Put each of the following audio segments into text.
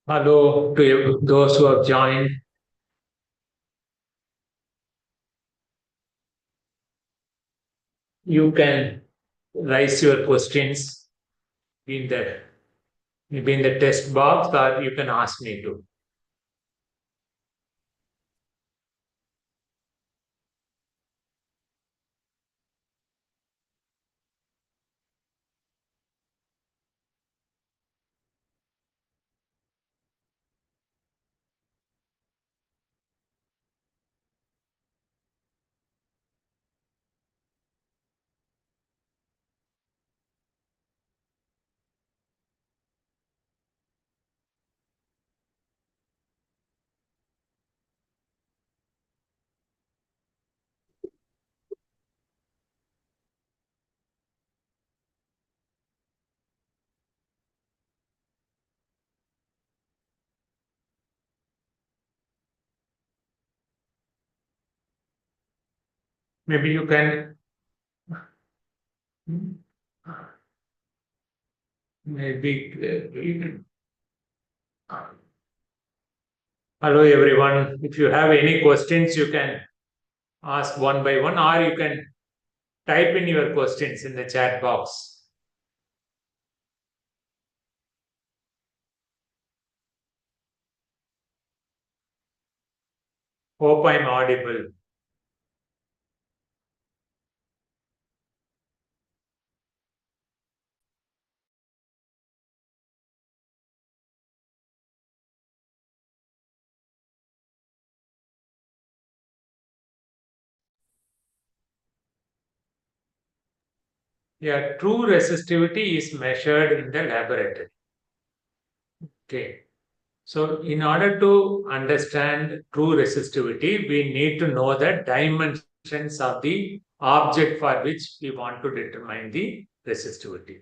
Hello to those who have joined. You can raise your questions in the maybe in the text box, or you can ask me to. Maybe you can. Maybe. Hello everyone. If you have any questions, you can ask one by one, or you can type in your questions in the chat box. Hope I'm audible. Yeah, true resistivity is measured in the laboratory. Okay. So, in order to understand true resistivity, we need to know the dimensions of the object for which we want to determine the resistivity.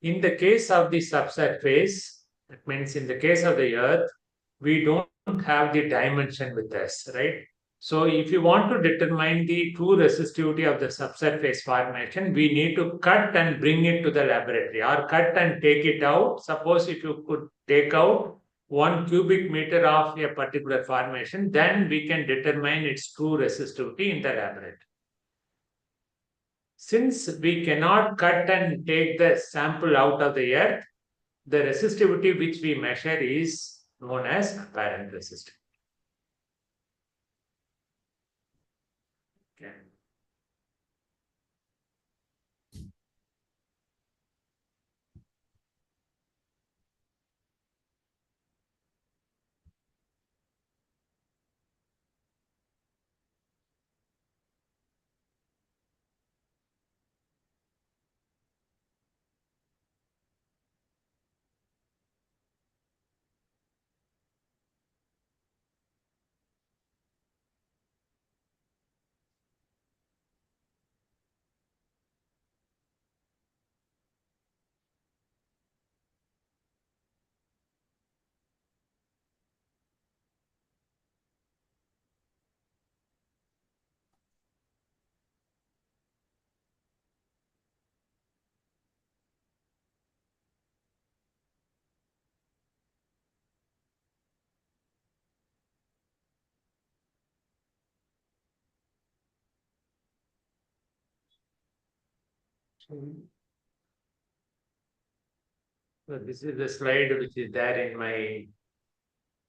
In the case of the subsurface, that means in the case of the Earth, we don't have the dimension with us, right? So, if you want to determine the true resistivity of the subsurface formation, we need to cut and bring it to the laboratory, or cut and take it out. Suppose if you could take out 1 cubic meter of a particular formation, then we can determine its true resistivity in the laboratory. Since we cannot cut and take the sample out of the earth, the resistivity which we measure is known as apparent resistivity. Okay. So this is the slide which is there in my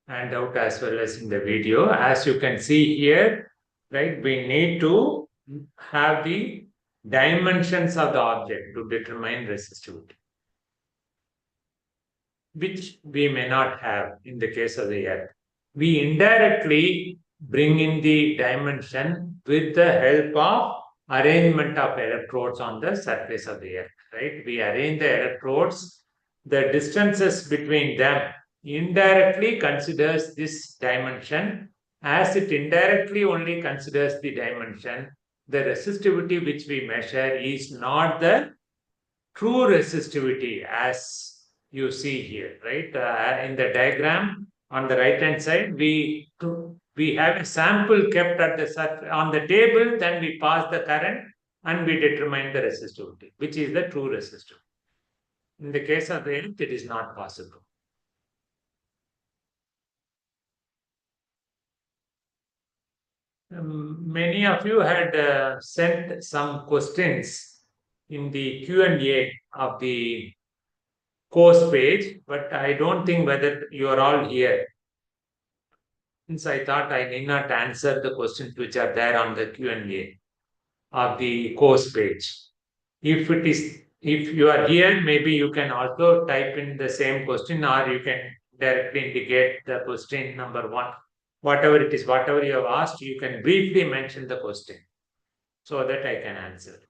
handout as well as in the video. As you can see here, right, we need to have the dimensions of the object to determine resistivity, which we may not have in the case of the earth. We indirectly bring in the dimension with the help of arrangement of electrodes on the surface of the earth, right? We arrange the electrodes, the distances between them indirectly considers this dimension. As it indirectly only considers the dimension, the resistivity which we measure is not the true resistivity as you see here, right? In the diagram on the right hand side, we have a sample kept at the on the table, then we pass the current and we determine the resistivity, which is the true resistivity. In the case of the earth, it is not possible. Many of you had sent some questions in the Q&A of the course page, but I don't think whether you are all here. Since I thought I need not answer the questions which are there on the Q&A of the course page. If you are here, maybe you can also type in the same question, or you can directly indicate the question number one. Whatever it is, whatever you have asked, you can briefly mention the question so that I can answer.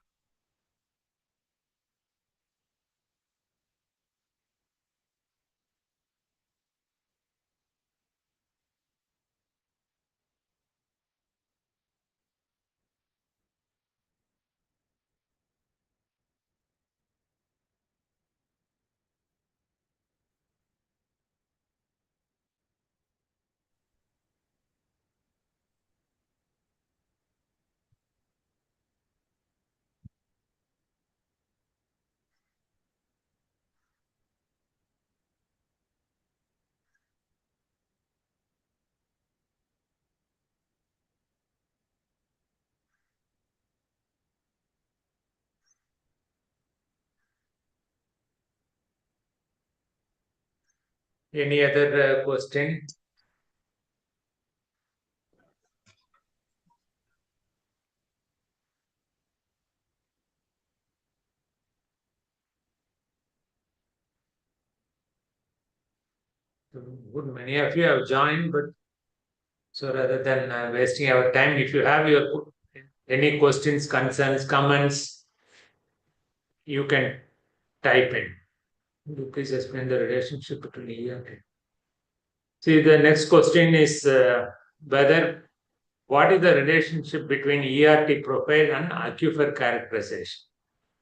Any other question? Good, many of you have joined, but so rather than wasting our time, if you have your any questions, concerns, comments, you can type in. Please explain the relationship between ERT. See, the next question is what is the relationship between ERT profile and aquifer characterization?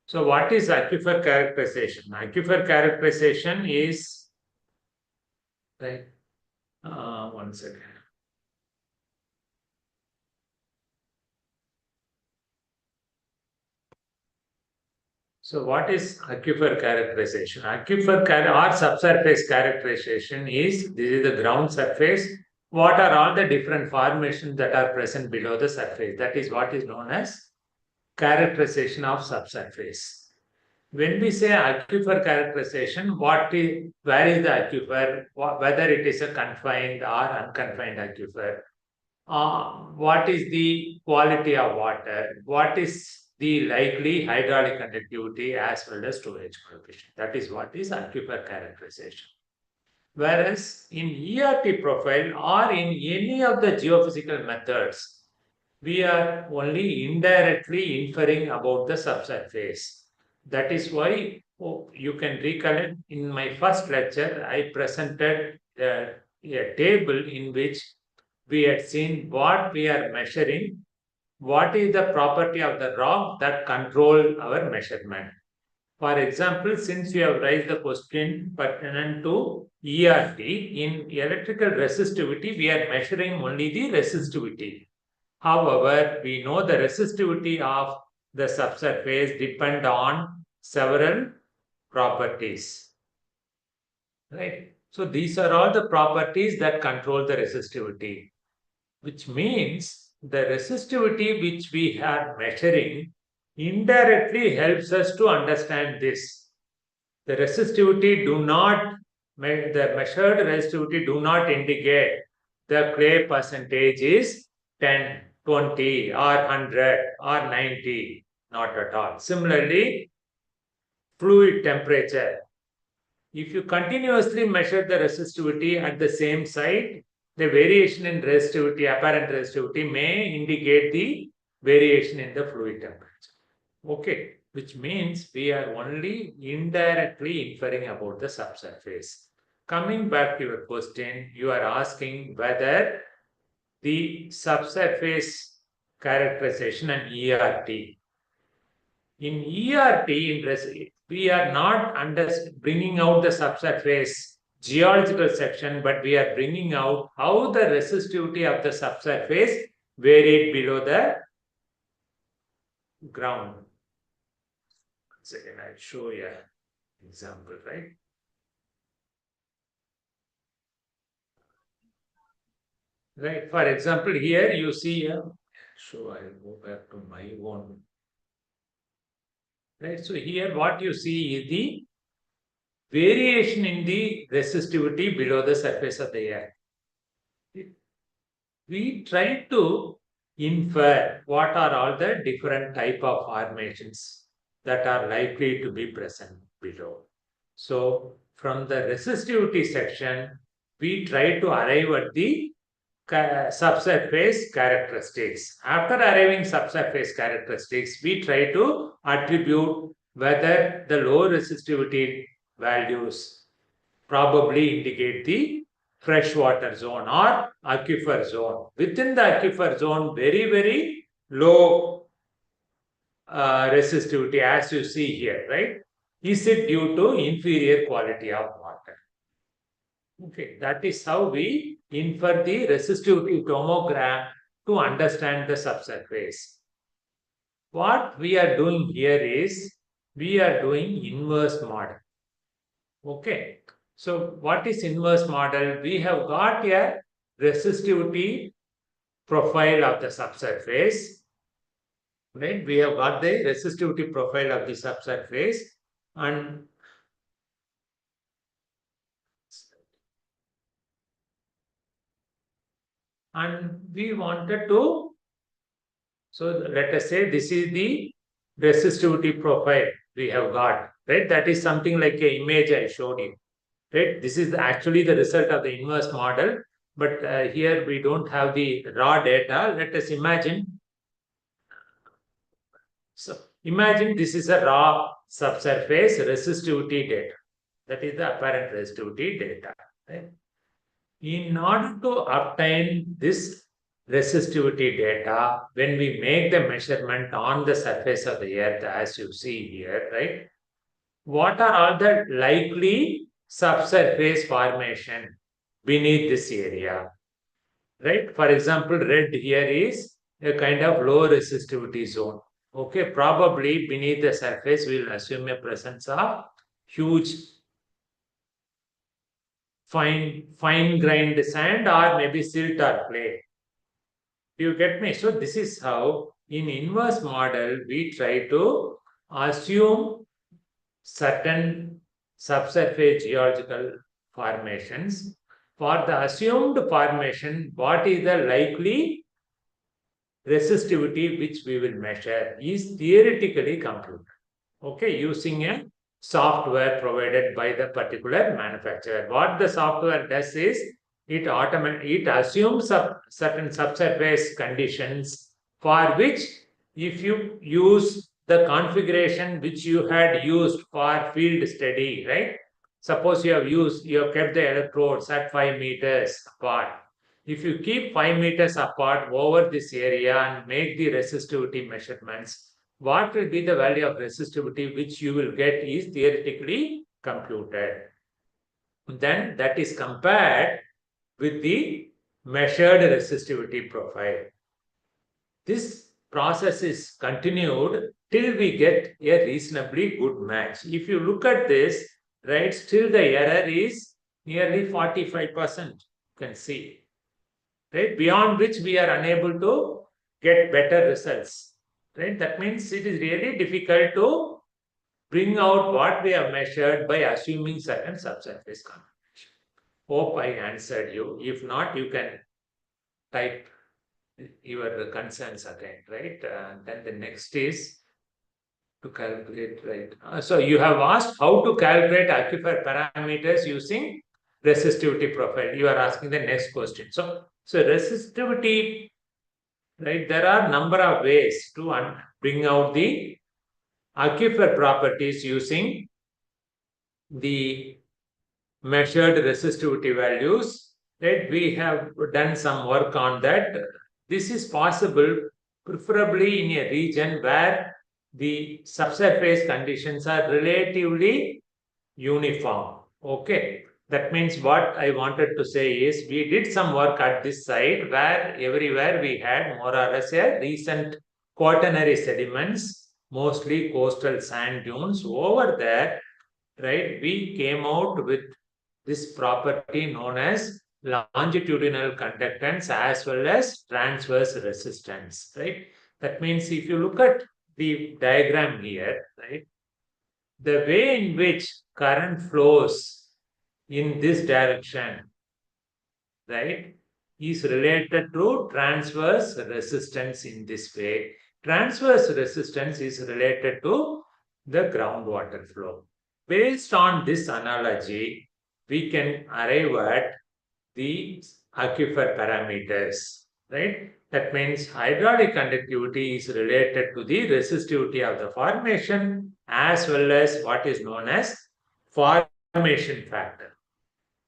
So, what is aquifer characterization? Aquifer characterization is right. One second. So, what is aquifer characterization? Or subsurface characterization is this is the ground surface. What are all the different formations that are present below the surface? That is what is known as characterization of subsurface. When we say aquifer characterization, where is the aquifer? Whether it is a confined or unconfined aquifer? What is the quality of water? What is the likely hydraulic conductivity as well as storage coefficient? That is what is aquifer characterization. Whereas in ERT profile or in any of the geophysical methods, we are only indirectly inferring about the subsurface. That is why you can recollect in my first lecture, I presented a table in which we had seen what we are measuring, what is the property of the rock that control our measurement. For example, since you have raised the question pertinent to ERT, in electrical resistivity, we are measuring only the resistivity. However, we know the resistivity of the subsurface depend on several properties. Right? So these are all the properties that control the resistivity, which means the resistivity which we are measuring indirectly helps us to understand this. The resistivity the measured resistivity do not indicate the clay percentage is 10, 20 or 100 or 90, not at all. Similarly, fluid temperature. If you continuously measure the resistivity at the same site, the variation in resistivity, apparent resistivity may indicate the variation in the fluid temperature. Okay, which means we are only indirectly inferring about the subsurface. Coming back to your question, you are asking whether the subsurface characterization and ERT. In ERT, we are not bringing out the subsurface geological section, but we are bringing out how the resistivity of the subsurface varied below the ground. Second, I'll show you an example, right? Right. For example, here you see So I'll go back to my own. Right. So here what you see is the variation in the resistivity below the surface of the earth. We try to infer what are all the different type of formations that are likely to be present below. So from the resistivity section, we try to arrive at the subsurface characteristics. After arriving subsurface characteristics, we try to attribute whether the low resistivity values probably indicate the freshwater zone or aquifer zone. Within the aquifer zone, very, very low resistivity as you see here, right? Is it due to inferior quality of water? Okay, that is how we infer the resistivity tomogram to understand the subsurface. What we are doing here is we are doing inverse model. Okay, so what is inverse model? We have got a resistivity profile of the subsurface, right? We have got the resistivity profile of the subsurface, and we wanted to, so let us say this is the resistivity profile we have got, right? That is something like an image I showed you, right? This is actually the result of the inverse model, but here we don't have the raw data. Let us imagine. So imagine this is a raw subsurface resistivity data. That is the apparent resistivity data, right? In order to obtain this resistivity data, when we make the measurement on the surface of the earth, as you see here, right? What are all the likely subsurface formation beneath this area, right? For example, red here is a kind of low resistivity zone. Okay, probably beneath the surface, we'll assume a presence of huge fine grained sand or maybe silt or clay. Do you get me? So this is how in inverse model we try to assume certain subsurface geological formations. For the assumed formation, what is the likely resistivity which we will measure is theoretically computed. Okay, using a software provided by the particular manufacturer. What the software does is it assumes certain subsurface conditions for which if you use the configuration which you had used for field study, right? Suppose you have kept the electrodes at 5 meters apart. If you keep 5 meters apart over this area and make the resistivity measurements, what will be the value of resistivity which you will get is theoretically computed. Then that is compared with the measured resistivity profile. This process is continued till we get a reasonably good match. If you look at this, right, still the error is nearly 45%. You can see, right, beyond which we are unable to get better results, right? That means it is really difficult to bring out what we have measured by assuming certain subsurface configuration. Hope I answered you. If not, you can type your concerns again, right? Then the next is to calculate, right? So you have asked how to calculate aquifer parameters using resistivity profile. You are asking the next question. So resistivity, right? There are number of ways to bring out the aquifer properties using the measured resistivity values, right? We have done some work on that. This is possible preferably in a region where the subsurface conditions are relatively uniform. Okay, that means what I wanted to say is we did some work at this site where everywhere we had more or less a recent quaternary sediments, mostly coastal sand dunes. Over there, right, we came out with this property known as longitudinal conductance as well as transverse resistance, right? That means if you look at the diagram here, right, the way in which current flows in this direction, right, is related to transverse resistance in this way. Transverse resistance is related to the groundwater flow. Based on this analogy, we can arrive at the aquifer parameters, right? That means hydraulic conductivity is related to the resistivity of the formation as well as what is known as formation factor,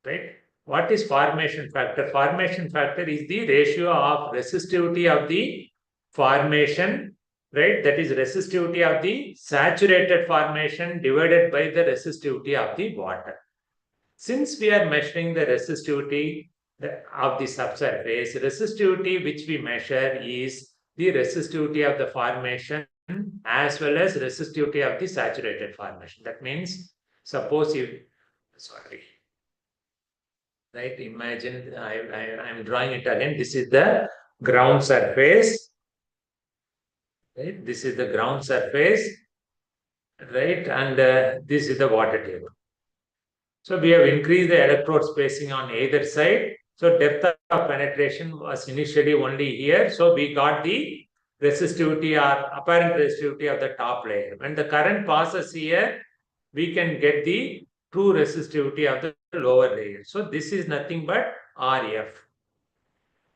right? What is formation factor? Formation factor is the ratio of resistivity of the formation, right? That is resistivity of the saturated formation divided by the resistivity of the water. Since we are measuring the resistivity of the subsurface, resistivity which we measure is the resistivity of the formation as well as resistivity of the saturated formation. That means, suppose if, sorry, right, imagine I'm drawing it again. This is the ground surface, right? This is the ground surface, right? And this is the water table. So we have increased the electrode spacing on either side. So depth of penetration was initially only here. So we got the resistivity or apparent resistivity of the top layer. When the current passes here, we can get the true resistivity of the lower layer. So this is nothing but RF,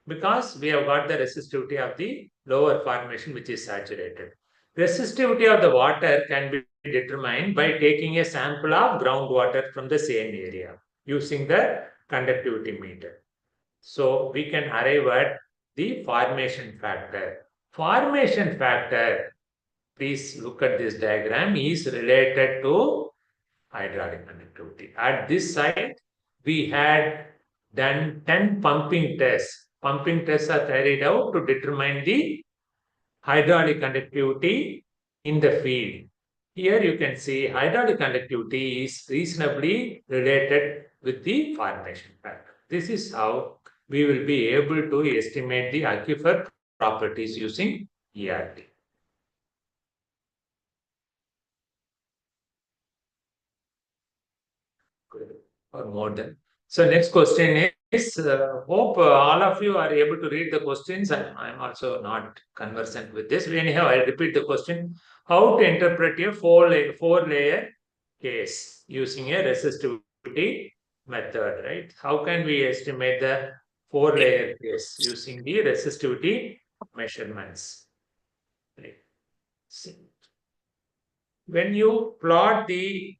because we have got the resistivity of the lower formation which is saturated. Resistivity of the water can be determined by taking a sample of groundwater from the same area using the conductivity meter. So we can arrive at the formation factor. Formation factor, please look at this diagram, is related to hydraulic conductivity. At this site, we had done 10 pumping tests. Pumping tests are carried out to determine the hydraulic conductivity in the field. Here you can see hydraulic conductivity is reasonably related with the formation factor. This is how we will be able to estimate the aquifer properties using ERT. Or more than. So next question is, hope all of you are able to read the questions. I'm also not conversant with this. Anyhow, I'll repeat the question. How to interpret a four-layer case using a resistivity method, right? How can we estimate the four-layer case using the resistivity measurements? Right. When you plot the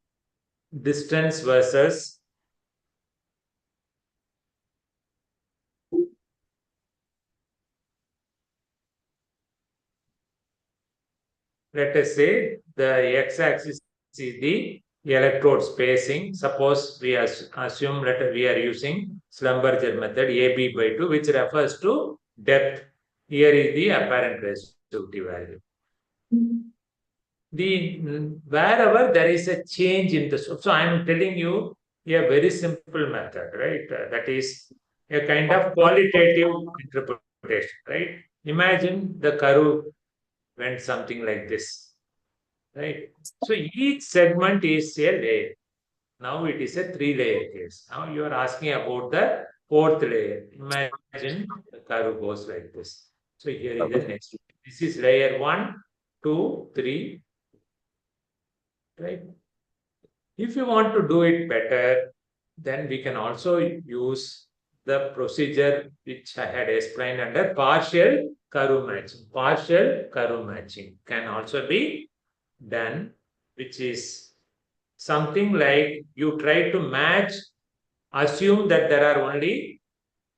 distance versus let us say the x-axis is the electrode spacing. Suppose we assume that we are using Schlumberger method AB by 2, which refers to depth. Here is the apparent resistivity value. Wherever there is a change in the slope. So I am telling you a very simple method, right? That is a kind of qualitative interpretation, right? Imagine the curve went something like this, right? So each segment is a layer. Now it is a three-layer case. Now you are asking about the fourth layer. Imagine the curve goes like this. So here is the next. This is layer 1, 2, 3, right? If you want to do it better, then we can also use the procedure which I had explained under partial curve matching. Partial curve matching can also be done, which is something like you try to match, assume that there are only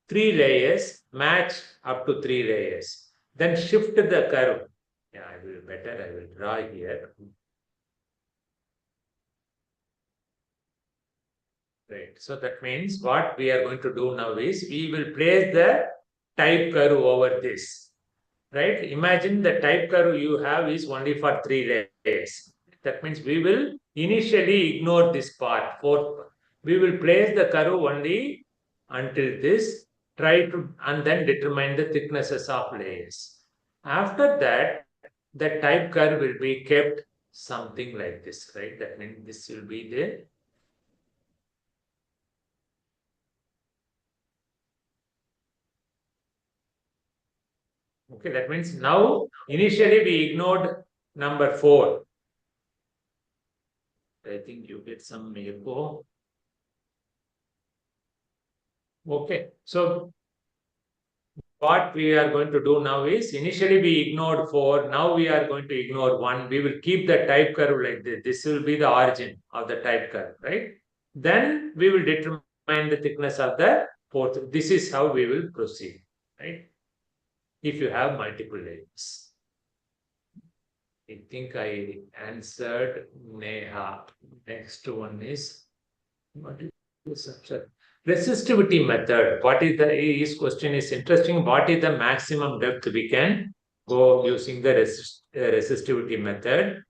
3 layers, match up to 3 layers, then shift the curve. Yeah, I will draw here. Right. So that means what we are going to do now is we will place the type curve over this. Right? Imagine the type curve you have is only for 3 layers. That means we will initially ignore this part, fourth. We will place the curve only until this, and then determine the thicknesses of layers. After that, the type curve will be kept something like this, right? That means this will be the okay. That means now initially we ignored number 4. I think you get some echo. Okay, so what we are going to do now is initially we ignored 4. Now we are going to ignore 1. We will keep the type curve like this. This will be the origin of the type curve, right? Then we will determine the thickness of the fourth. This is how we will proceed, right? If you have multiple layers. I think I answered Neha. Next one is what is the subset? Resistivity method. What is the his question is interesting. What is the maximum depth we can go using the resistivity method?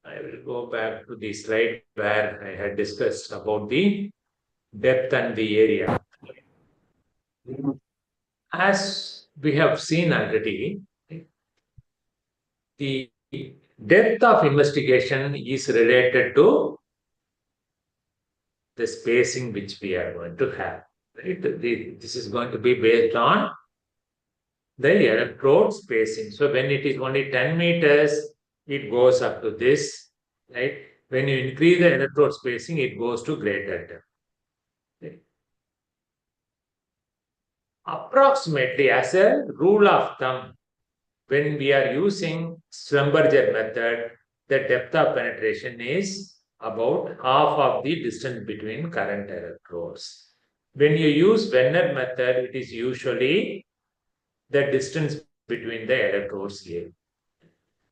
I will go back to the slide where I had discussed about the depth and the area. As we have seen already, the depth of investigation is related to the spacing which we are going to have. Right? This is going to be based on the electrode spacing. So when it is only 10 meters, it goes up to this, right? When you increase the electrode spacing, it goes to greater depth. Right? Approximately as a rule of thumb, when we are using Schlumberger method, the depth of penetration is about half of the distance between current electrodes. When you use Venner method, it is usually the distance between the electrodes here.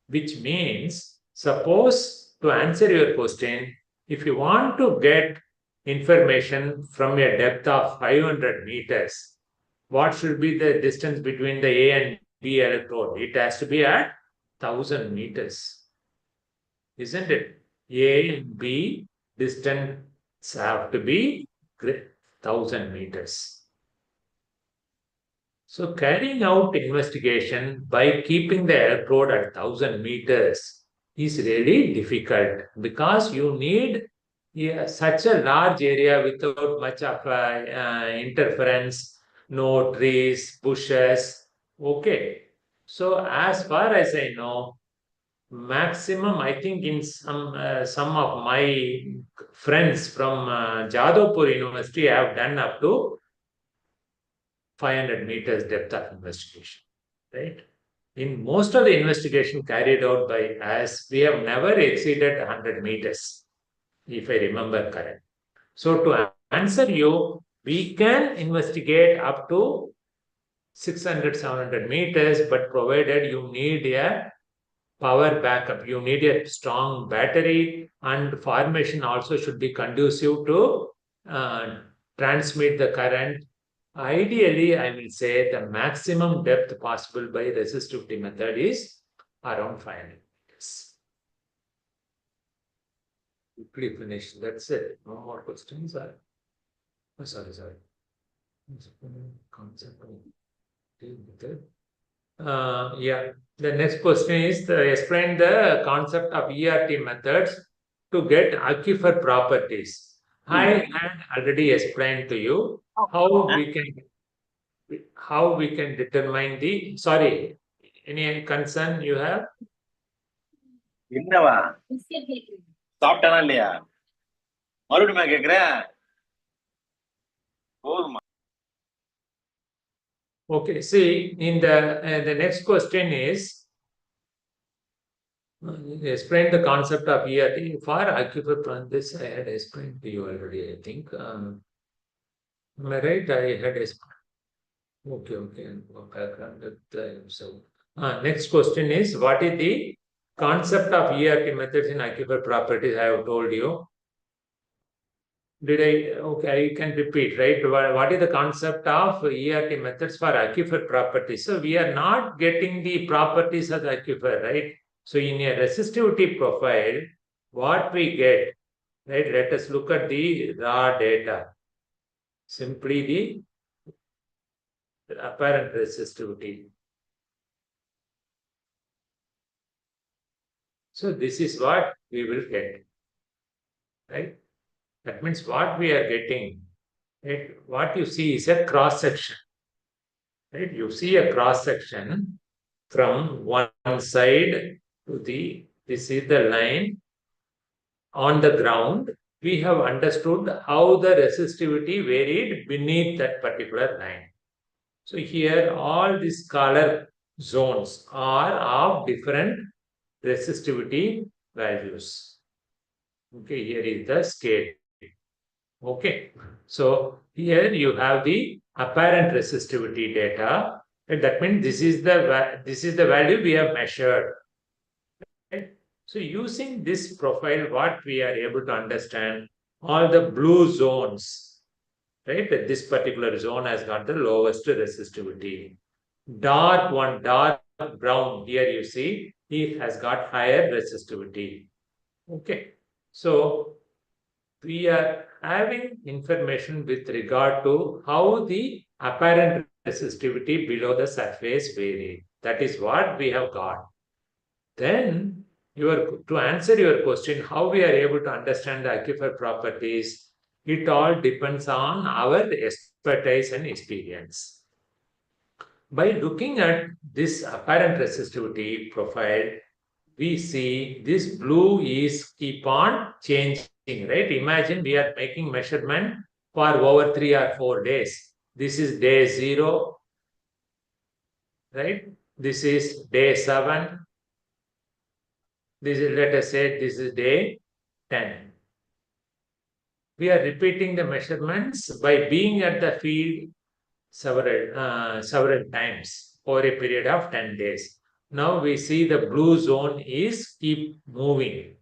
Which means, suppose to answer your question, if you want to get information from a depth of 500 meters, what should be the distance between the A and B electrode? It has to be at 1000 meters. Isn't it? A and B distance have to be 1000 meters. So carrying out investigation by keeping the electrode at 1000 meters is really difficult because you need such a large area without much of interference, no trees, bushes. Okay. So as far as I know, maximum, I think in some of my friends from Jadavpur University have done up to 500 meters depth of investigation, right? In most of the investigation carried out by us, we have never exceeded 100 meters, if I remember correct. So to answer you, we can investigate up to 600, 700 meters, but provided you need a power backup, you need a strong battery, and formation also should be conducive to transmit the current. Ideally, I will say the maximum depth possible by resistivity method is around 500 meters. Quickly finish. That's it. No more questions. Oh, sorry. Concept of method. Yeah. The next question is explain the concept of ERT methods to get aquifer properties. I had already explained to you how we can determine the sorry. Any concern you have? என்னவா சாப்பிட்டானா இல்லையா மறுபடியும் கேக்குறேன் போதுமா Okay, see, in the next question is explain the concept of ERT for aquifer. This I had explained to you already, I think. Am I right? I had explained. Okay. Go back on that. So, next question is what is the concept of ERT methods in aquifer properties? I have told you. Did I? Okay, you can repeat, right? What is the concept of ERT methods for aquifer properties? So we are not getting the properties of the aquifer, right? So in a resistivity profile, what we get, right? Let us look at the raw data. simply the apparent resistivity. So this is what we will get, right? That means what we are getting, right? What you see is a cross section, right? You see a cross section from one side to this is the line on the ground. We have understood how the resistivity varied beneath that particular line. So here all these color zones are of different resistivity values. Okay, here is the scale. Okay, so here you have the apparent resistivity data. And that means this is the value we have measured. Right? So using this profile, what we are able to understand, all the blue zones, right? That this particular zone has got the lowest resistivity. Dark one, dark brown, here you see, it has got higher resistivity. Okay, so we are having information with regard to how the apparent resistivity below the surface vary. That is what we have got. Then, to answer your question, how we are able to understand the aquifer properties, it all depends on our expertise and experience. By looking at this apparent resistivity profile, we see this blue is keep on changing, right? Imagine we are making measurement for over 3 or 4 days. This is day 0, right? This is day 7. This is, let us say, this is day 10. We are repeating the measurements by being at the field several times over a period of 10 days. Now we see the blue zone is keep moving.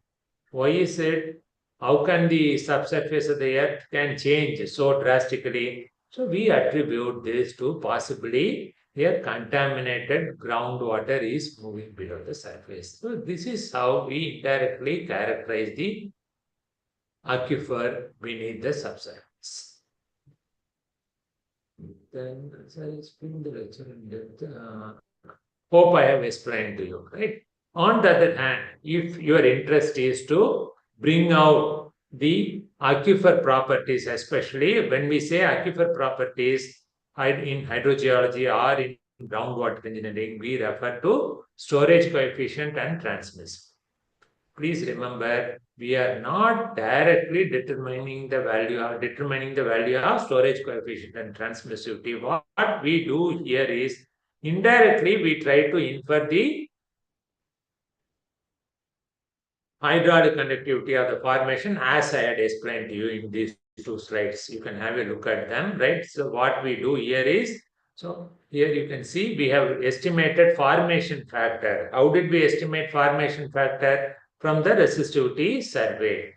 Why is it? How can the subsurface of the earth can change so drastically? So we attribute this to possibly a contaminated groundwater is moving below the surface. So this is how we indirectly characterize the aquifer beneath the subsurface. Then, as I explained the lecture in depth, hope I have explained to you, right? On the other hand, if your interest is to bring out the aquifer properties, especially when we say aquifer properties in hydrogeology or in groundwater engineering, we refer to storage coefficient and transmissibility. Please remember, we are not directly determining the value of storage coefficient and transmissivity. What we do here is indirectly we try to infer the hydraulic conductivity of the formation as I had explained to you in these 2 slides. You can have a look at them, right? So what we do here is, so here you can see we have estimated formation factor. How did we estimate formation factor? From the resistivity survey.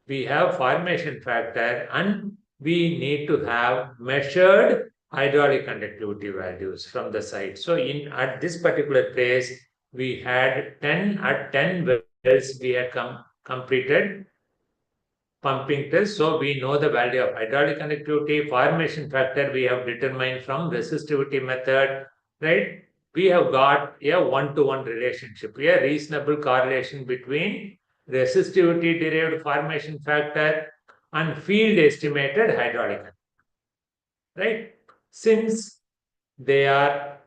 We have formation factor and we need to have measured hydraulic conductivity values from the site. So at this particular place, we had 10 wells we had completed pumping test. So we know the value of hydraulic conductivity, formation factor we have determined from resistivity method, right? We have got a one-to-one relationship, a reasonable correlation between resistivity derived formation factor and field estimated hydraulic, right? Since they are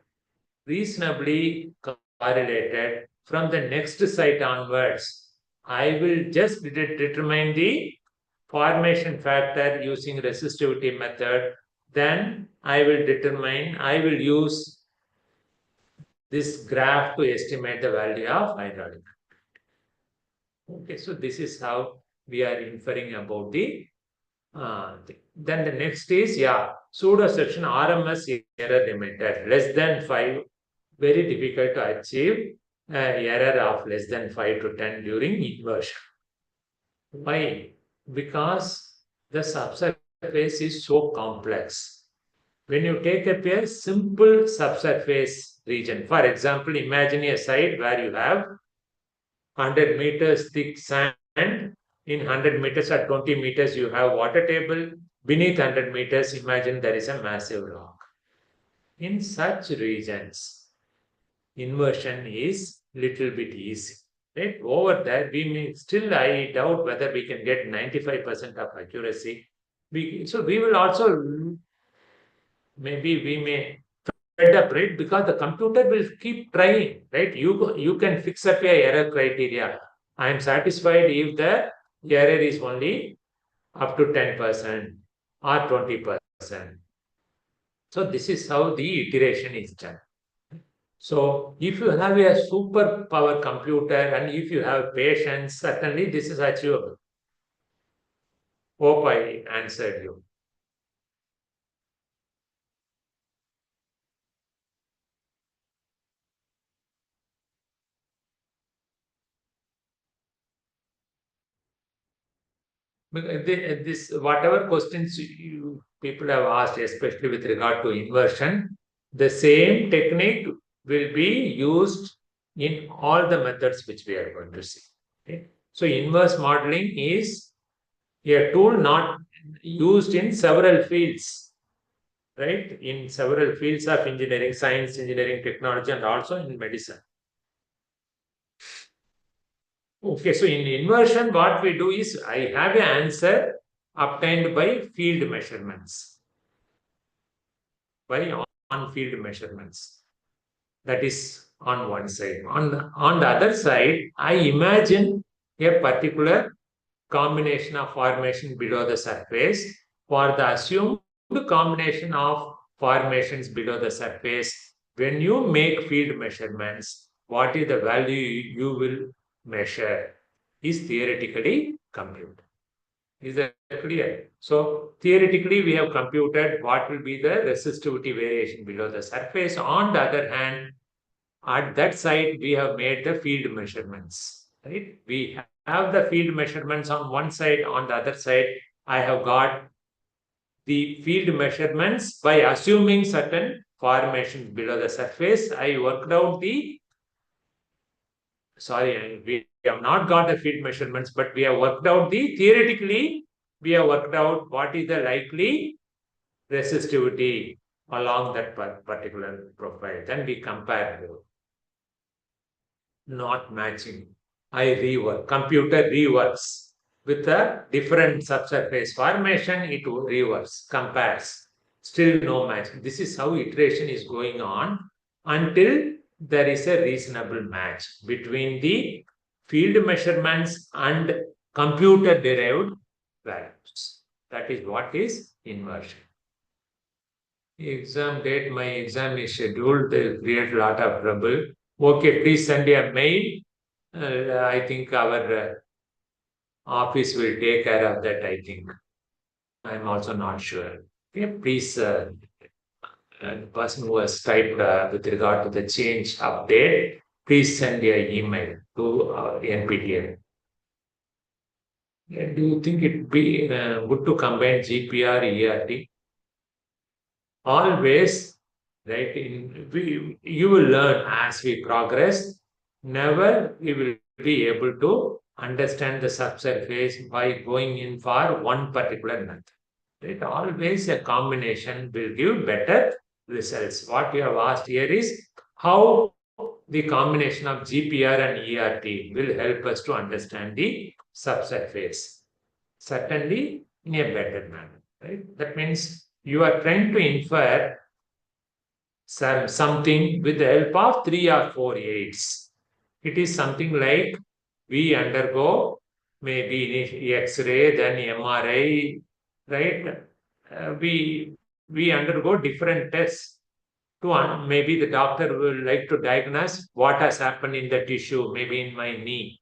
reasonably correlated from the next site onwards, I will just determine the formation factor using resistivity method. Then I will use this graph to estimate the value of hydraulic. Okay, so this is how we are inferring about the then the next is, pseudo section RMS error limited less than 5, very difficult to achieve error of less than 5 to 10 during inversion. Why? Because the subsurface is so complex. When you take up a simple subsurface region, for example, imagine a site where you have 100 meters thick sand, in 100 meters or 20 meters you have water table, beneath 100 meters, imagine there is a massive rock. In such regions, inversion is little bit easy. Right? Over there, I doubt whether we can get 95% of accuracy. So we will also, maybe we may fed up, right? Because the computer will keep trying, right? You can fix up your error criteria. I am satisfied if the error is only up to 10% or 20%. So this is how the iteration is done. So if you have a super power computer and if you have patience, certainly this is achievable. Hope I answered you. This whatever questions people have asked, especially with regard to inversion, the same technique will be used in all the methods which we are going to see. Okay? So inverse modeling is a tool not used in several fields, right? In several fields of engineering, science, engineering, technology, and also in medicine. Okay, so in inversion, what we do is I have an answer obtained by field measurements, by on-field measurements. That is on one side. On the other side, I imagine a particular combination of formation below the surface for the assumed combination of formations below the surface. When you make field measurements, what is the value you will measure is theoretically computed. Is that clear? So theoretically, we have computed what will be the resistivity variation below the surface. On the other hand, at that side, we have made the field measurements. Right? We have the field measurements on one side. On the other side, I have got the field measurements by assuming certain formations below the surface. I worked out we have not got the field measurements, but we have worked out theoretically, we have worked out what is the likely resistivity along that particular profile. Then we compare them. Not matching. Computer reworks with a different subsurface formation, it reworks, compares. Still no match. This is how iteration is going on until there is a reasonable match between the field measurements and computer derived values. That is what is inversion. Exam date, my exam is scheduled. They create a lot of trouble. Okay, please send a mail. I think our office will take care of that, I think. I'm also not sure. Okay, please, the person who has typed with regard to the change update, please send your email to NPTEL. Do you think it would be good to combine GPR, ERT? Always, right? You will learn as we progress. Never we will be able to understand the subsurface by going in for one particular method. Right? Always a combination will give better results. What you have asked here is how the combination of GPR and ERT will help us to understand the subsurface. Certainly in a better manner. Right? That means you are trying to infer something with the help of 3 or 4 aids. It is something like we undergo maybe X-ray, then MRI, right? We undergo different tests to maybe the doctor will like to diagnose what has happened in the tissue, maybe in my knee.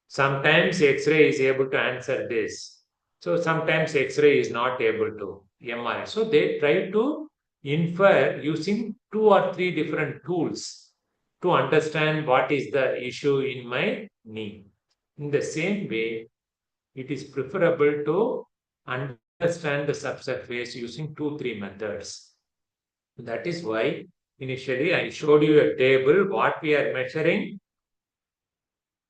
Sometimes X-ray is able to answer this. So sometimes X-ray is not able to. MRI. So they try to infer using 2 or 3 different tools to understand what is the issue in my knee. In the same way, it is preferable to understand the subsurface using 2, 3 methods. That is why initially I showed you a table, what we are measuring,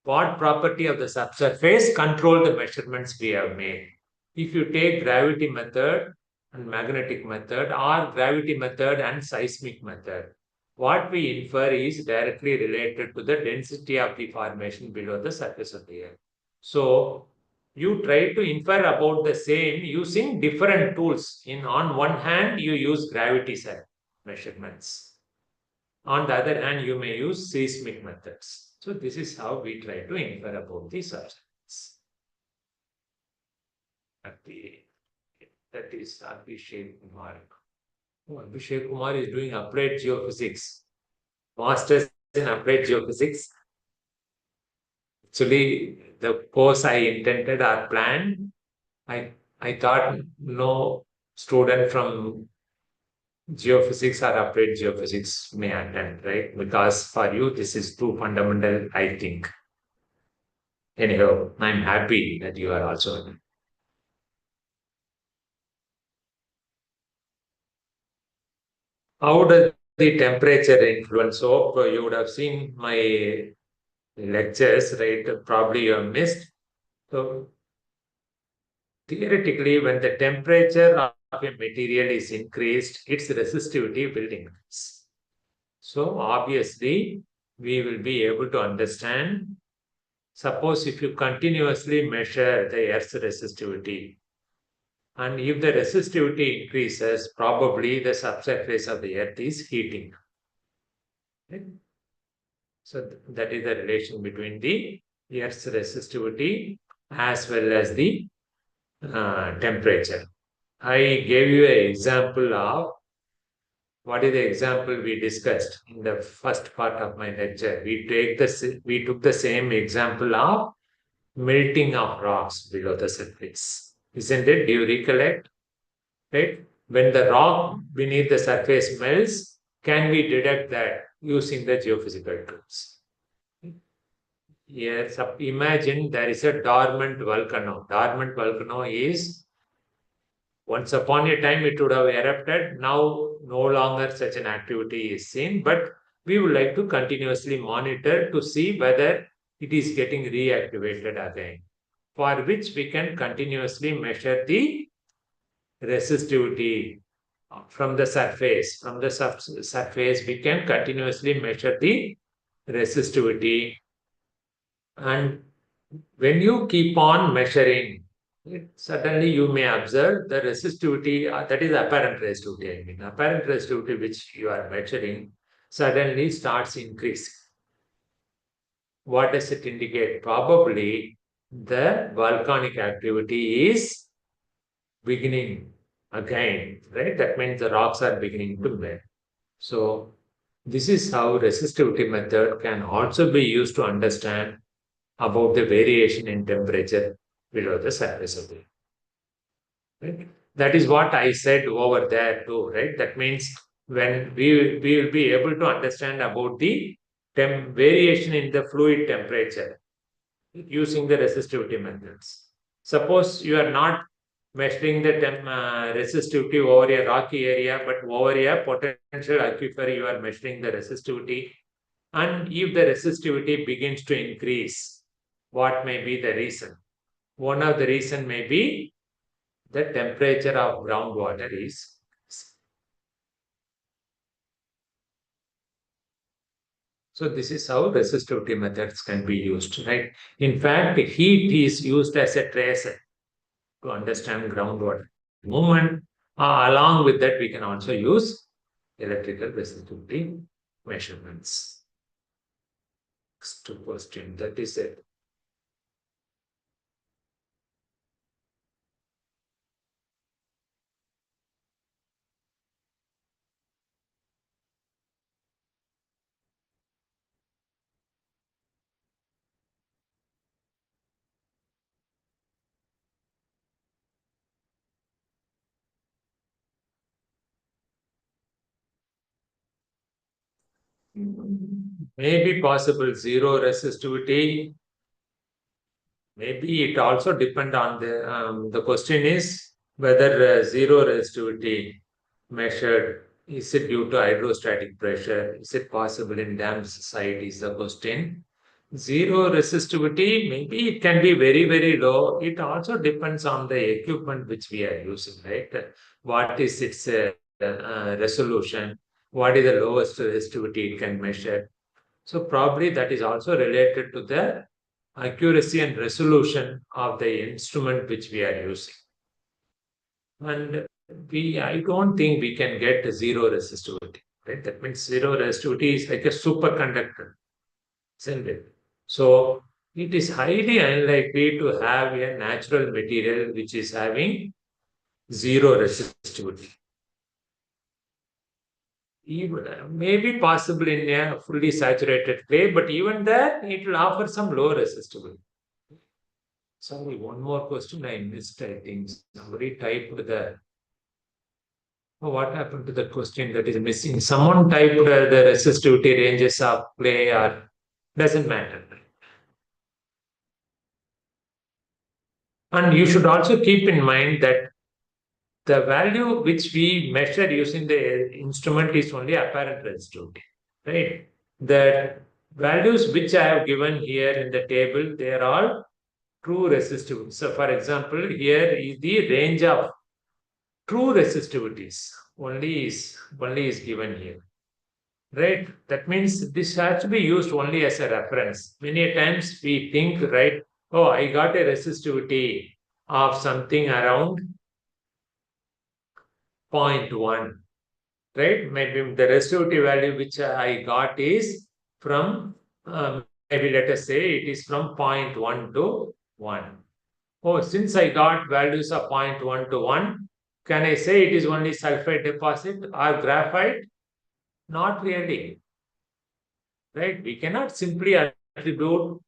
what property of the subsurface control the measurements we have made. if you take gravity method and magnetic method, or gravity method and seismic method, what we infer is directly related to the density of the formation below the surface of the earth. So you try to infer about the same using different tools. On one hand, you use gravity measurements. On the other hand, you may use seismic methods. So this is how we try to infer about the subsurface. That is Abhishek Kumar. Oh, Abhishek Kumar is doing applied geophysics, masters in applied geophysics. Actually, the course I intended or planned, I thought no student from geophysics or applied geophysics may attend, right? Because for you, this is too fundamental, I think. Anyhow, I'm happy that you are also. How does the temperature influence? So you would have seen my lectures, right? Probably you have missed. So theoretically, when the temperature of a material is increased, its resistivity will increase. So obviously, we will be able to understand. Suppose if you continuously measure the Earth's resistivity, and if the resistivity increases, probably the subsurface of the Earth is heating. Right? So that is the relation between the Earth's resistivity as well as the temperature. I gave you an example of what is the example we discussed in the first part of my lecture. We took the same example of melting of rocks below the surface. Isn't it? Do you recollect? Right? When the rock beneath the surface melts, can we detect that using the geophysical tools? Yes, imagine there is a dormant volcano. Dormant volcano is once upon a time it would have erupted. Now no longer such an activity is seen, but we would like to continuously monitor to see whether it is getting reactivated again, for which we can continuously measure the resistivity from the surface. From the surface, we can continuously measure the resistivity. And when you keep on measuring, suddenly you may observe the resistivity, that is apparent resistivity. I mean, apparent resistivity which you are measuring suddenly starts increasing. What does it indicate? Probably the volcanic activity is beginning again, right? That means the rocks are beginning to melt. So this is how resistivity method can also be used to understand about the variation in temperature below the surface of the earth. Right? That is what I said over there too, right? That means when we will be able to understand about the variation in the fluid temperature using the resistivity methods. Suppose you are not measuring the resistivity over a rocky area, but over a potential aquifer, you are measuring the resistivity. And if the resistivity begins to increase, what may be the reason? One of the reason may be the temperature of groundwater is. So this is how resistivity methods can be used, right? In fact, heat is used as a tracer to understand groundwater movement. Along with that, we can also use electrical resistivity measurements. Next question, that is it. Maybe possible zero resistivity. Maybe it also depend on the question is whether zero resistivity measured, is it due to hydrostatic pressure? Is it possible in dam site is the question. Zero resistivity, maybe it can be very, very low. It also depends on the equipment which we are using, right? What is its resolution? What is the lowest resistivity it can measure? So probably that is also related to the accuracy and resolution of the instrument which we are using. And I don't think we can get zero resistivity, right? That means zero resistivity is like a superconductor, isn't it? So it is highly unlikely to have a natural material which is having zero resistivity. Even, maybe possible in a fully saturated clay, but even there it will offer some low resistivity. Sorry, one more question I missed. I think somebody typed the. Oh, what happened to the question that is missing? Someone typed the resistivity ranges of clay or doesn't matter. And you should also keep in mind that the value which we measure using the instrument is only apparent resistivity, right? The values which I have given here in the table, they are all true resistivity. So, for example, here is the range of true resistivities only is given here, right? That means this has to be used only as a reference. Many times we think, right? Oh, I got a resistivity of something around zero point 0.1, right? Maybe the resistivity value which I got is from, maybe let us say it is from 0.1 to 1. Oh, since I got values of 0.1 to 1, can I say it is only sulfide deposit or graphite? Not really, right? We cannot simply attribute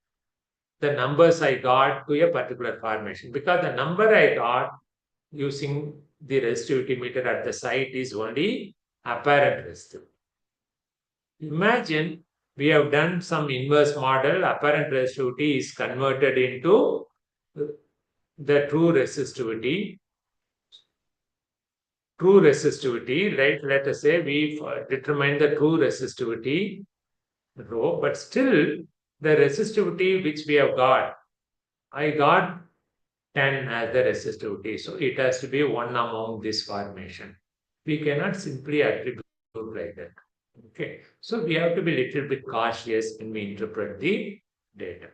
the numbers I got to a particular formation because the number I got using the resistivity meter at the site is only apparent resistivity. Imagine we have done some inverse model, apparent resistivity is converted into the true resistivity. True resistivity, right? Let us say we determine the true resistivity rho, but still the resistivity which we have got, I got 10 as the resistivity. So it has to be one among this formation. We cannot simply attribute like that. Okay. So we have to be a little bit cautious when we interpret the data.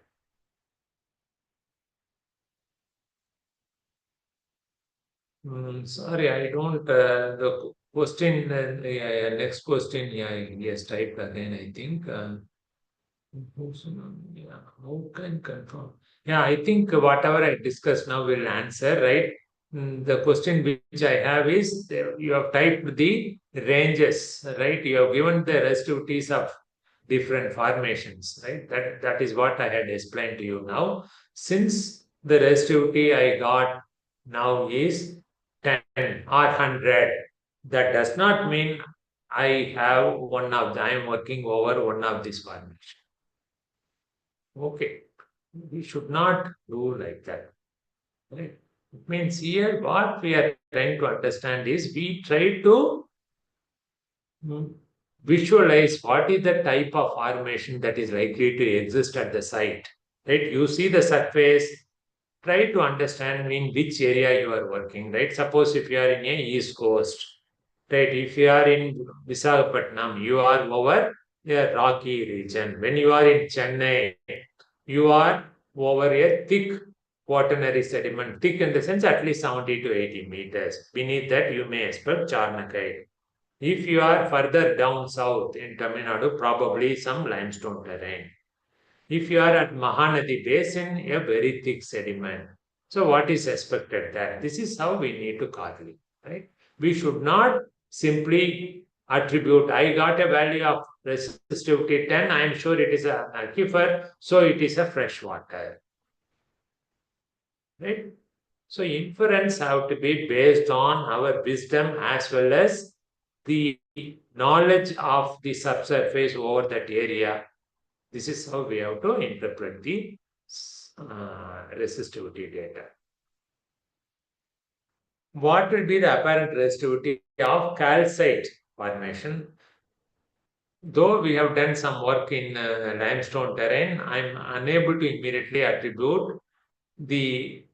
Sorry, I don't. The question, next question, yeah, yes, typed again, I think. Yeah, how can confirm? Yeah, I think whatever I discussed now will answer, right? The question which I have is you have typed the ranges, right? You have given the resistivities of different formations, right? That is what I had explained to you now. Since the resistivity I got now is 10 or 100, that does not mean I have I am working over one of these formations. Okay, we should not do like that. Right? It means here what we are trying to understand is we try to visualize what is the type of formation that is likely to exist at the site. Right? You see the surface, try to understand in which area you are working. Right? Suppose if you are in a East Coast, right? If you are in Visakhapatnam, you are over a rocky region. When you are in Chennai, you are over a thick quaternary sediment, thick in the sense at least 70 to 80 meters. Beneath that, you may expect Charnakai. If you are further down south in Tamil Nadu, probably some limestone terrain. If you are at Mahanadi Basin, a very thick sediment. So, what is expected there? This is how we need to calculate, right? We should not simply attribute, I got a value of resistivity 10, I am sure it is an aquifer, so it is a fresh water, right? So, inference have to be based on our wisdom as well as the knowledge of the subsurface over that area. This is how we have to interpret the resistivity data. What will be the apparent resistivity of calcite formation? Though we have done some work in limestone terrain, I'm unable to immediately attribute the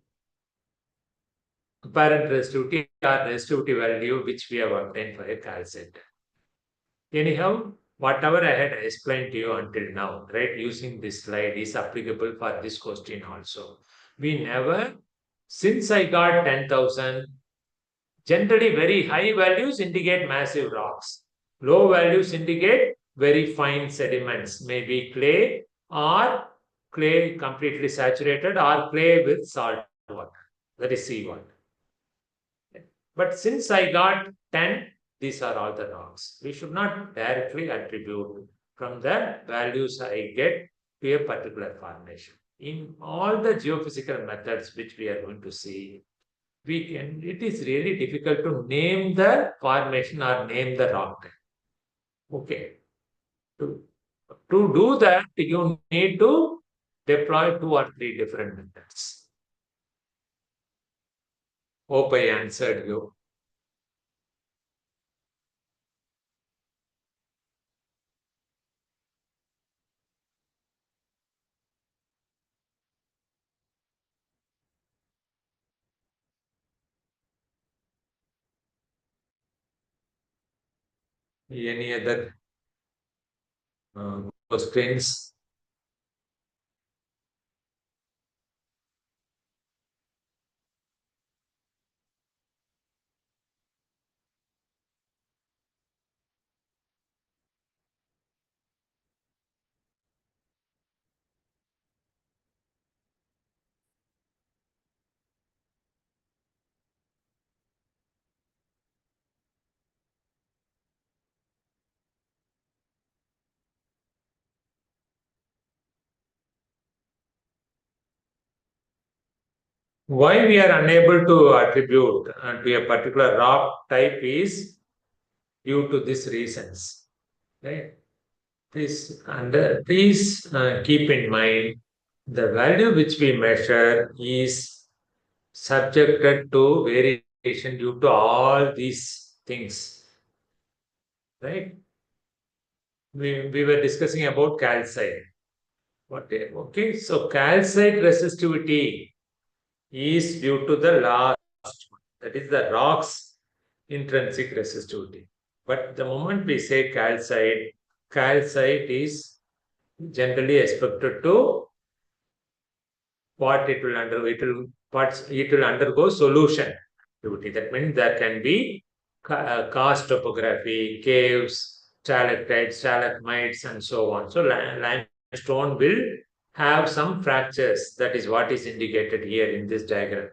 apparent resistivity or resistivity value which we have obtained for a calcite. Anyhow, whatever I had explained to you until now, right, using this slide is applicable for this question also. We never, since I got 10,000, generally very high values indicate massive rocks. Low values indicate very fine sediments, maybe clay or clay completely saturated or clay with salt water, that is seawater. But since I got 10, these are all the rocks. We should not directly attribute from the values I get to a particular formation. In all the geophysical methods which we are going to see, it is really difficult to name the formation or name the rock type. Okay. To do that, you need to deploy 2 or 3 different methods. Hope I answered you. Any other questions? Why we are unable to attribute to a particular rock type is due to these reasons. Right? Please keep in mind the value which we measure is subjected to variation due to all these things. Right? We were discussing about calcite. Okay, so calcite resistivity is due to the last one, that is the rock's intrinsic resistivity. But the moment we say calcite, calcite is generally expected to it will undergo solution activity. That means there can be karst topography, caves, stalactites, stalagmites, and so on. So limestone will have some fractures. That is what is indicated here in this diagram.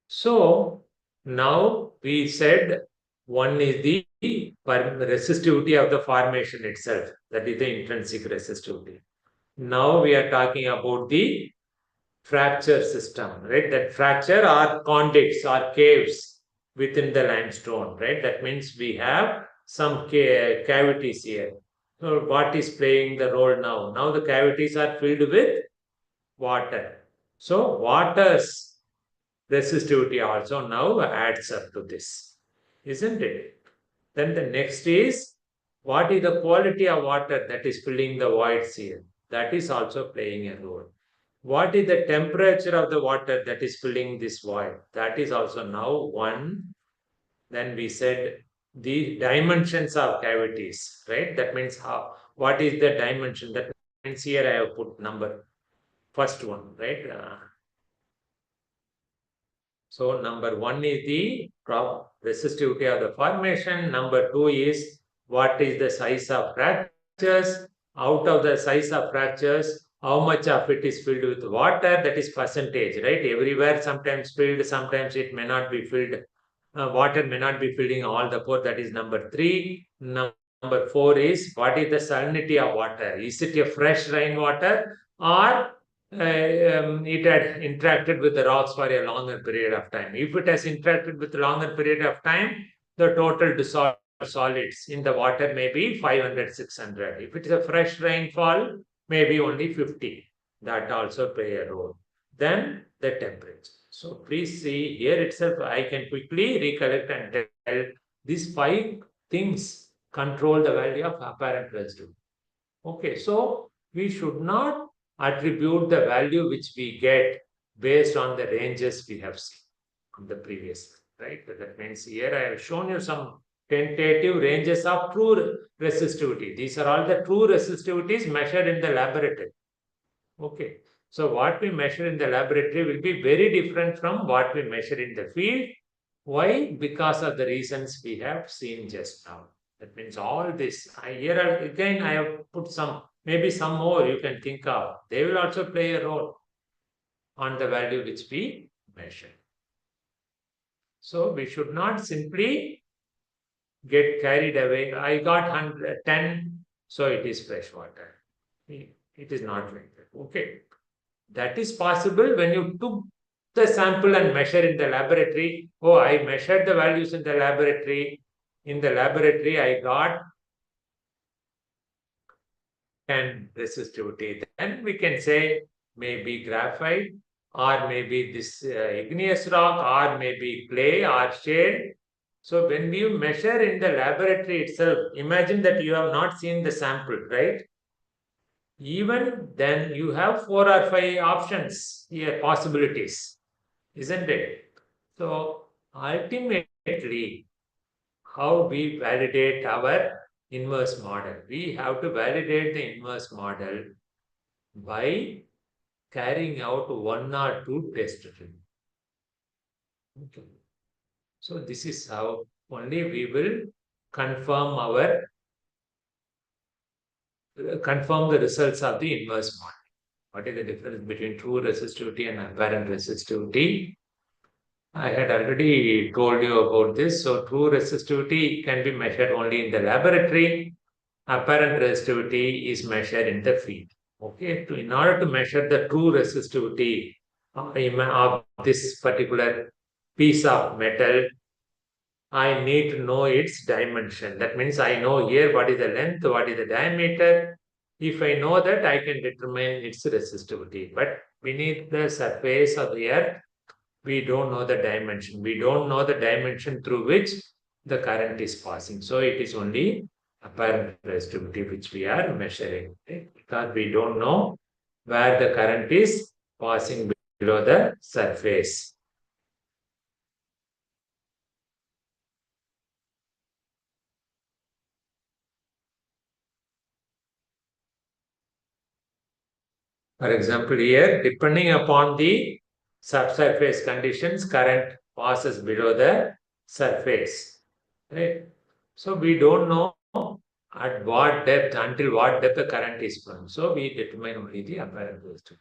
So now we said one is the resistivity of the formation itself, that is the intrinsic resistivity. Now we are talking about the fracture system, right? That fracture are conduits or caves within the limestone, right? That means we have some cavities here. So what is playing the role now? Now the cavities are filled with water. So water's resistivity also now adds up to this, isn't it? Then the next is what is the quality of water that is filling the voids here? That is also playing a role. What is the temperature of the water that is filling this void? That is also now one. Then we said the dimensions of cavities, right? That means what is the dimension? That means here I have put number. First one, right? So number one is the resistivity of the formation. Number two is what is the size of fractures. Out of the size of fractures, how much of it is filled with water? That is percentage, right? Everywhere sometimes filled, sometimes it may not be filled. Water may not be filling all the pore. That is number three. Number four is what is the salinity of water? Is it a fresh rainwater or it had interacted with the rocks for a longer period of time? If it has interacted with a longer period of time, the total dissolved solids in the water may be 500, 600. If it is a fresh rainfall, maybe only 50. That also play a role. Then the temperature. So please see here itself, I can quickly recollect and tell these 5 things control the value of apparent resistivity. Okay, so we should not attribute the value which we get based on the ranges we have seen on the previous, right? That means here I have shown you some tentative ranges of true resistivity. These are all the true resistivities measured in the laboratory. Okay, so what we measure in the laboratory will be very different from what we measure in the field. Why? Because of the reasons we have seen just now. That means all this. Here again, I have put some, maybe some more you can think of. They will also play a role on the value which we measure. So we should not simply get carried away. I got 110, so it is fresh water. It is not like that. Okay. That is possible when you took the sample and measure in the laboratory. Oh, I measured the values in the laboratory. In the laboratory, I got 10 resistivity. Then we can say maybe graphite, or maybe this igneous rock, or maybe clay or shale. So when you measure in the laboratory itself, imagine that you have not seen the sample, right? Even then you have 4 or 5 options here, possibilities, isn't it? So ultimately, how we validate our inverse model? We have to validate the inverse model by carrying out 1 or 2 tests. Okay. So this is how only we will confirm the results of the inverse model. What is the difference between true resistivity and apparent resistivity? I had already told you about this. So true resistivity can be measured only in the laboratory. Apparent resistivity is measured in the field. Okay, in order to measure the true resistivity of this particular piece of metal, I need to know its dimension. That means I know here what is the length, what is the diameter. If I know that, I can determine its resistivity. But beneath the surface of the earth, we don't know the dimension. We don't know the dimension through which the current is passing. So it is only apparent resistivity which we are measuring, right? Because we don't know where the current is passing below the surface. For example, here, depending upon the subsurface conditions, current passes below the surface. Right? So we don't know at what depth, until what depth the current is flowing. So we determine only the apparent resistance.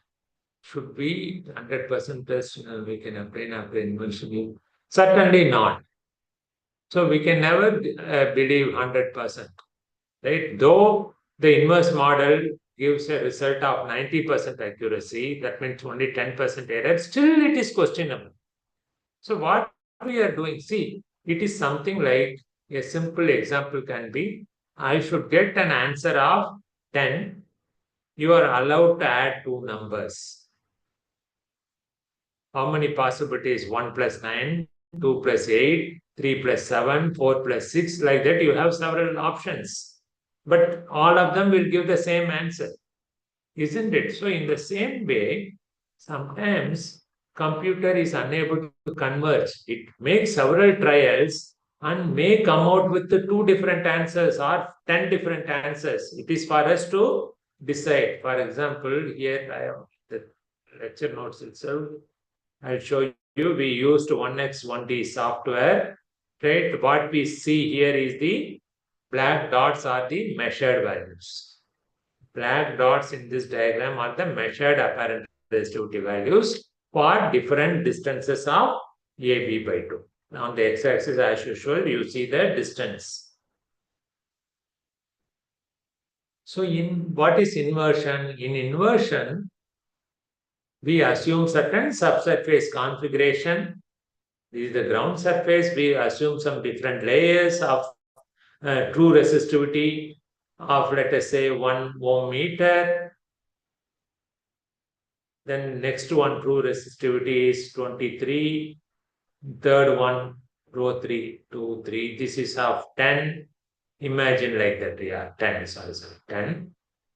Should we 100% plus we can obtain after inversion? Certainly not. So we can never believe 100%. Right? Though the inverse model gives a result of 90% accuracy, that means only 10% error, still it is questionable. So what we are doing, see, it is something like a simple example can be, I should get an answer of 10. You are allowed to add 2 numbers. How many possibilities? 1 plus 9, 2 plus 8, 3 plus 7, 4 plus 6, like that you have several options. But all of them will give the same answer, isn't it? So in the same way, sometimes computer is unable to converge. It makes several trials and may come out with the 2 different answers or 10 different answers. It is for us to decide. For example, here I have the lecture notes itself. I'll show you. We used 1x 1d software. Right? What we see here is the black dots are the measured values. Black dots in this diagram are the measured apparent resistivity values for different distances of AB by 2. On the x-axis, as usual, you see the distance. So in what is inversion? In inversion, we assume certain subsurface configuration. This is the ground surface. We assume some different layers of true resistivity of, let us say, 1 ohm meter. Then next one, true resistivity is 23. Third one, row 3, 2, 3. This is of 10. Imagine like that, yeah, 10, sorry, 10.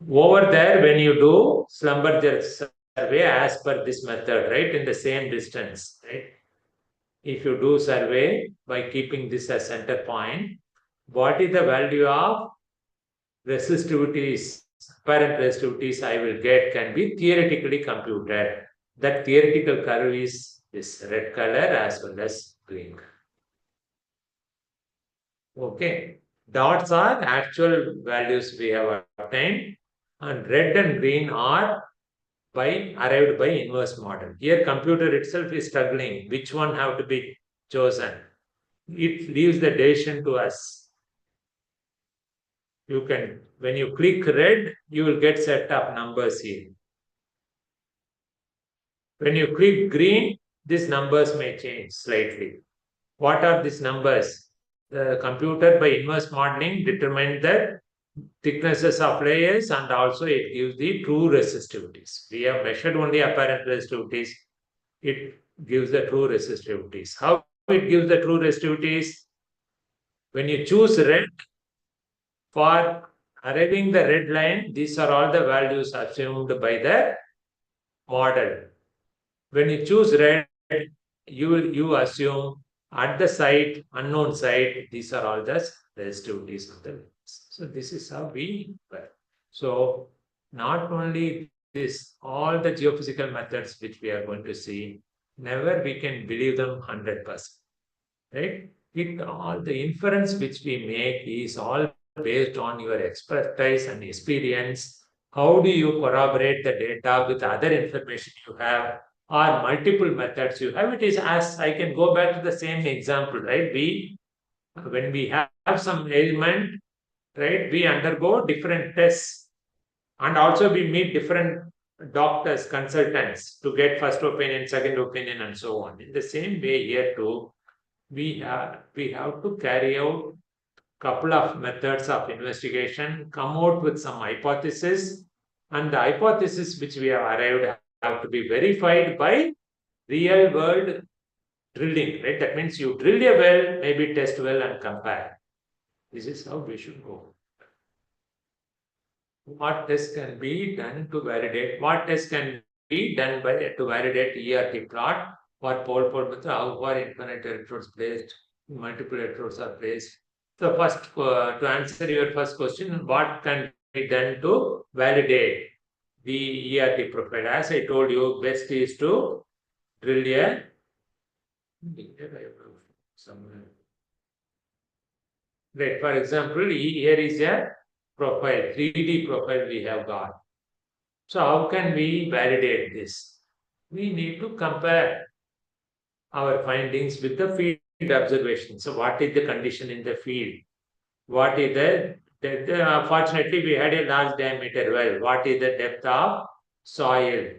Over there, when you do Schlumberger survey as per this method, right, in the same distance, right? If you do survey by keeping this as center point, what is the value of resistivities, apparent resistivities I will get can be theoretically computed. That theoretical curve is this red color as well as green color. Okay. Dots are actual values we have obtained, and red and green are arrived by inverse model. Here computer itself is struggling which one have to be chosen. It leaves the decision to us. You can, when you click red, you will get set of numbers here. When you click green, these numbers may change slightly. What are these numbers? The computer by inverse modeling determined the thicknesses of layers, and also it gives the true resistivities. We have measured only apparent resistivities. It gives the true resistivities. How it gives the true resistivities? When you choose red, for arriving the red line, these are all the values assumed by the model. When you choose red, you assume at the site, unknown site, these are all the resistivities of the lines. So this is how we work. So not only this, all the geophysical methods which we are going to see, never we can believe them 100%. Right? All the inference which we make is all based on your expertise and experience. How do you corroborate the data with other information you have, or multiple methods you have? It is, as I can go back to the same example, right? When we have some ailment, right, we undergo different tests, and also we meet different doctors, consultants to get first opinion, second opinion, and so on. In the same way here too, we have to carry out couple of methods of investigation, come out with some hypothesis, and the hypothesis which we have arrived have to be verified by real world drilling, right? That means you drill a well, maybe test well and compare. This is how we should go. What tests can be done to validate? What tests can be done to validate ERT plot or pole method? How far infinite electrodes placed, multiple electrodes are placed. So first, to answer your first question, what can be done to validate the ERT profile? As I told you, best is to drill a right. For example, here is a profile, 3D profile we have got. So how can we validate this? We need to compare our findings with the field observation. So what is the condition in the field? What is fortunately we had a large diameter well. What is the depth of soil?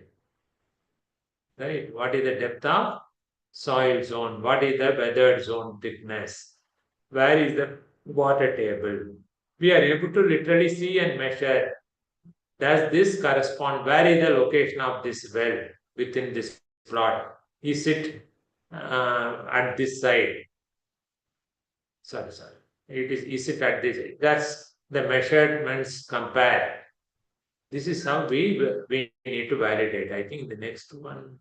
Right? What is the depth of soil zone? What is the weathered zone thickness? Where is the water table? We are able to literally see and measure. Does this correspond? Where is the location of this well within this plot? Is it at this side? Sorry. Is it at this? That's the measurements compare. This is how we need to validate. I think the next one.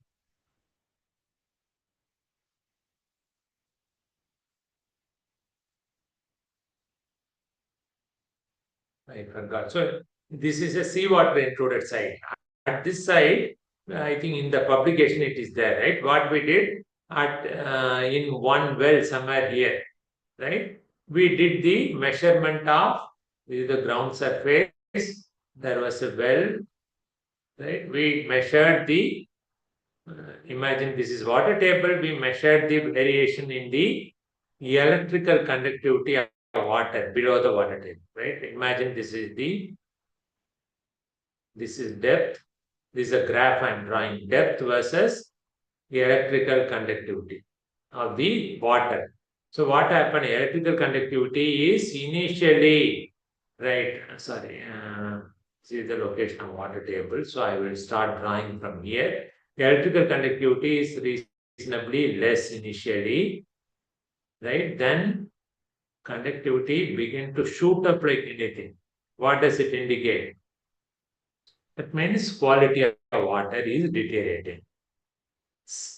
I forgot. So this is a seawater intruded site. At this site, I think in the publication it is there, right? What we did in one well somewhere here, right? We did the measurement of the ground surface. There was a well, right? We measured the, imagine this is water table. We measured the variation in the electrical conductivity of water below the water table, right? Imagine this is depth. This is a graph I'm drawing. Depth versus the electrical conductivity of the water. So what happened? Electrical conductivity is initially, right? Sorry, this is the location of water table. So I will start drawing from here. The electrical conductivity is reasonably less initially, right? Then conductivity begin to shoot up like anything. What does it indicate? That means quality of water is deteriorating.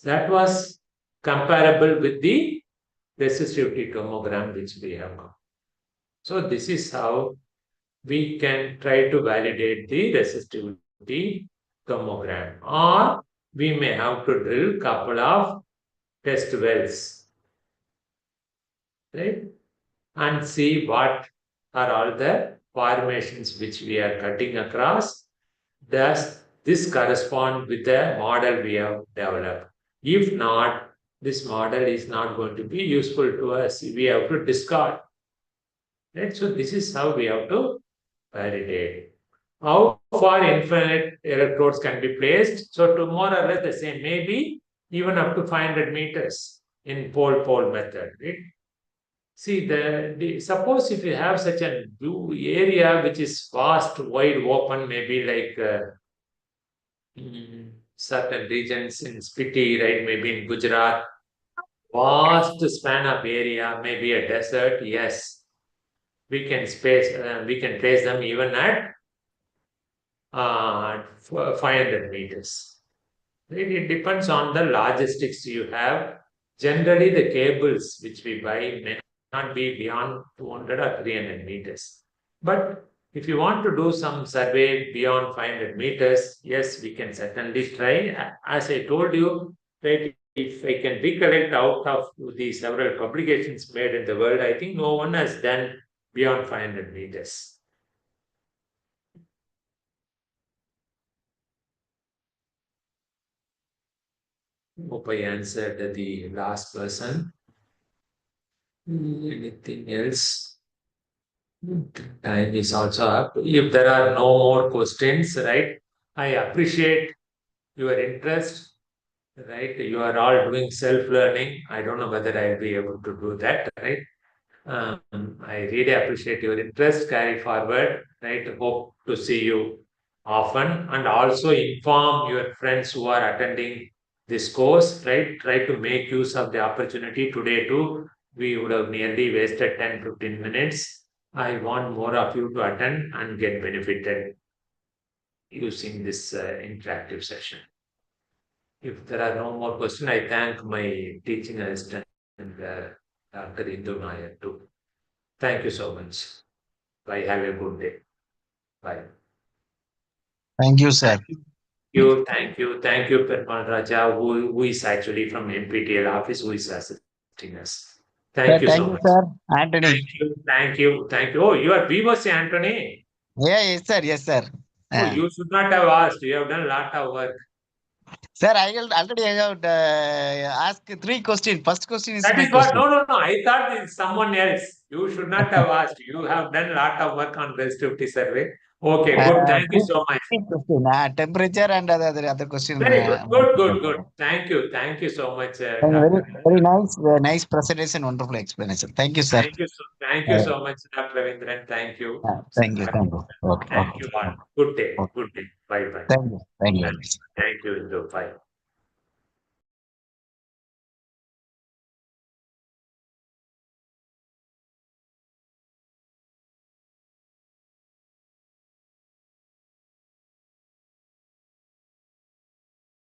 That was comparable with the resistivity tomogram which we have got. So this is how we can try to validate the resistivity tomogram, or we may have to drill couple of test wells, right, and see what are all the formations which we are cutting across. Does this correspond with the model we have developed? If not, this model is not going to be useful to us. We have to discard. Right? So this is how we have to validate. How far infinite electrodes can be placed? So to more or less the same, maybe even up to 500 meters in pole method. Right? See, suppose if you have such a blue area which is vast, wide open, maybe like certain regions in Spiti, right? Maybe in Gujarat, vast span of area, maybe a desert. Yes, we can place them even at 500 meters. It depends on the logistics you have. Generally, the cables which we buy may not be beyond 200 or 300 meters. But if you want to do some survey beyond 500 meters, yes, we can certainly try. As I told you, right, if I can recollect out of the several publications made in the world, I think no one has done beyond 500 meters. Hope I answered the last person. Anything else? Time is also up. If there are no more questions, right, I appreciate your interest, right? You are all doing self-learning. I don't know whether I'll be able to do that, right? I really appreciate your interest. Carry forward, right? Hope to see you often, and also inform your friends who are attending this course, right? Try to make use of the opportunity today too. We would have nearly wasted 10-15 minutes. I want more of you to attend and get benefited using this interactive session. If there are no more questions, I thank my teaching assistant and Dr. Indu Nair too. Thank you so much. Bye. Have a good day. Bye. Thank you, sir. Thank you, Permal Raja, who is actually from NPTEL office, who is assisting us. Thank you Thank so you, much. sir. Anthony. Thank you. Oh, you are Vivos, Anthony. Yeah, yes, sir. Yes, sir. Oh, you should not have asked. You have done a lot of work. Sir, I already have asked 3 questions. First question is That my is what. question. No. I thought it's someone else. You should not have asked. You have done a lot of work on resistivity survey. Okay, good. Thank you so much. Question, temperature and other question. Very good. Thank you so much, Very, Dr. very nice presentation, wonderful explanation. Thank you, sir. Thank you so much, Dr. Ravindran. Thank you. Thank you. Okay. Thank you all. Good day. Bye bye. Thank you very much. Thank you, Indo. Bye.